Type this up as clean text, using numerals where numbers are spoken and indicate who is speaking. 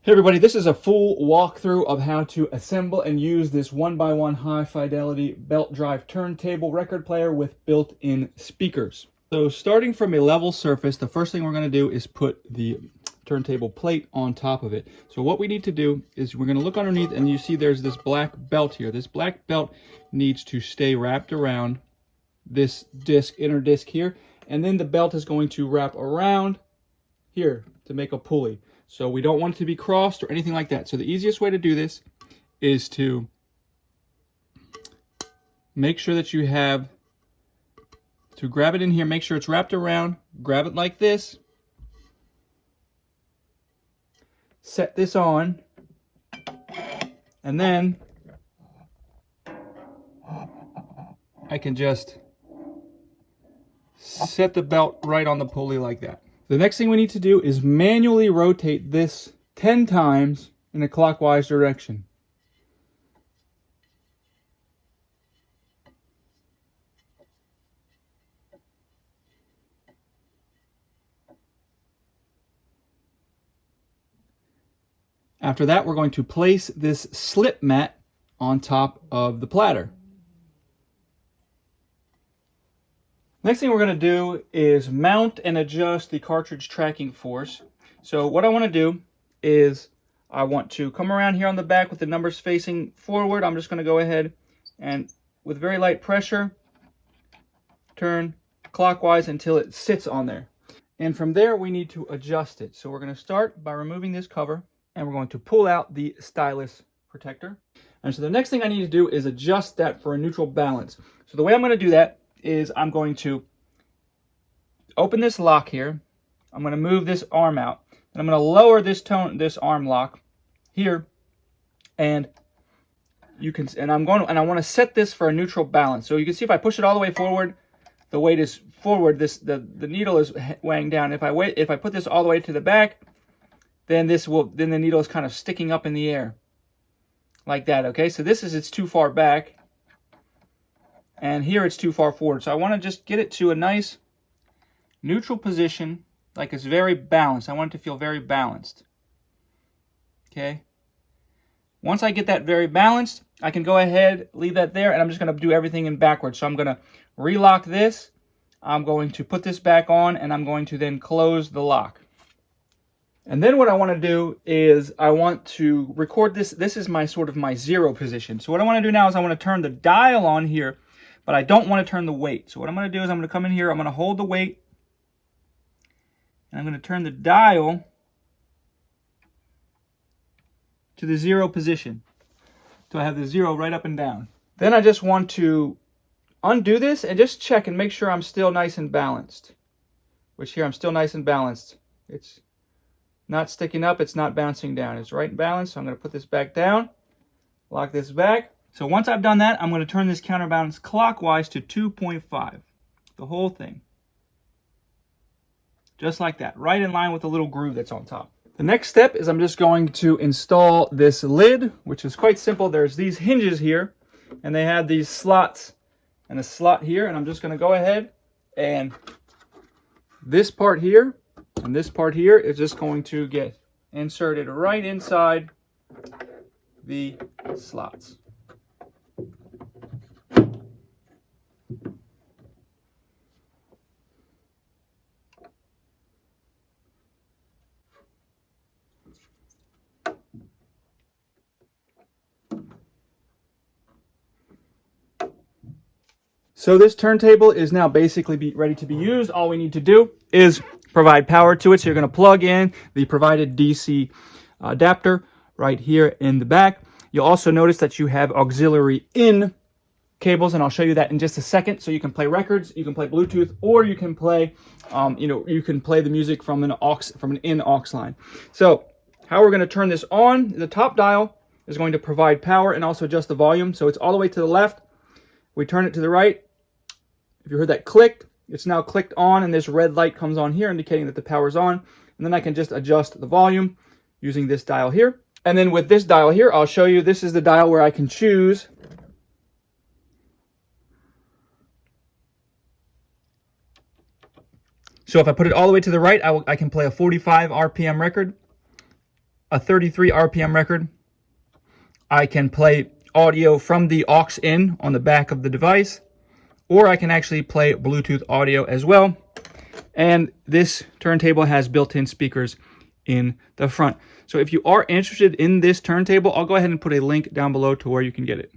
Speaker 1: Hey everybody, this is a full walkthrough of how to assemble and use this 1x1 high fidelity belt drive turntable record player with built-in speakers. So starting from a level surface, the first thing we're going to do is put the turntable plate on top of it. So what we need to do is we're going to look underneath, and you see there's this black belt here. This black belt needs to stay wrapped around this disc, inner disc here, and then the belt is going to wrap around here to make a pulley. So we don't want it to be crossed or anything like that. So the easiest way to do this is to make sure that you have to grab it in here, make sure it's wrapped around, grab it like this, set this on, and then I can just set the belt right on the pulley like that. The next thing we need to do is manually rotate this 10 times in a clockwise direction. After that, we're going to place this slip mat on top of the platter. Next thing we're going to do is mount and adjust the cartridge tracking force. So what I want to do is I want to come around here on the back with the numbers facing forward. I'm just going to go ahead and with very light pressure turn clockwise until it sits on there. And from there we need to adjust it. So we're going to start by removing this cover, and we're going to pull out the stylus protector. And so the next thing I need to do is adjust that for a neutral balance. So the way I'm going to do that is I'm going to open this lock here. I'm going to move this arm out, and I'm going to lower this arm lock here, and I want to set this for a neutral balance. So you can see if I push it all the way forward, the weight is forward. The needle is weighing down. If I put this all the way to the back, then the needle is kind of sticking up in the air like that. Okay, so it's too far back, and here it's too far forward. So I want to just get it to a nice neutral position, like it's very balanced. I want it to feel very balanced. Okay. Once I get that very balanced, I can go ahead, leave that there, and I'm just going to do everything in backwards. So I'm going to relock this. I'm going to put this back on, and I'm going to then close the lock. And then what I want to do is I want to record this. This is my sort of my zero position. So what I want to do now is I want to turn the dial on here, but I don't want to turn the weight. So what I'm going to do is I'm going to come in here, I'm going to hold the weight, and I'm going to turn the dial to the zero position. So I have the zero right up and down. Then I just want to undo this and just check and make sure I'm still nice and balanced. Which here I'm still nice and balanced. It's not sticking up, it's not bouncing down. It's right and balanced. So I'm going to put this back down, lock this back. So once I've done that, I'm going to turn this counterbalance clockwise to 2.5. The whole thing. Just like that, right in line with the little groove that's on top. The next step is I'm just going to install this lid, which is quite simple. There's these hinges here, and they have these slots and a slot here, and I'm just going to go ahead, and this part here and this part here is just going to get inserted right inside the slots. So this turntable is now basically ready to be used. All we need to do is provide power to it. So you're going to plug in the provided DC adapter right here in the back. You'll also notice that you have auxiliary in cables, and I'll show you that in just a second. So you can play records, you can play Bluetooth, or you can play, you can play the music from an in aux line. So how we're going to turn this on, the top dial is going to provide power and also adjust the volume. So it's all the way to the left. We turn it to the right. If you heard that click, it's now clicked on, and this red light comes on here indicating that the power's on. And then I can just adjust the volume using this dial here. And then with this dial here, I'll show you, this is the dial where I can choose So if I put it all the way to the right, I can play a 45 RPM record. a 33 RPM record. I can play audio from the aux in on the back of the device, or I can actually play Bluetooth audio as well. And this turntable has built-in speakers in the front. So if you are interested in this turntable, I'll go ahead and put a link down below to where you can get it.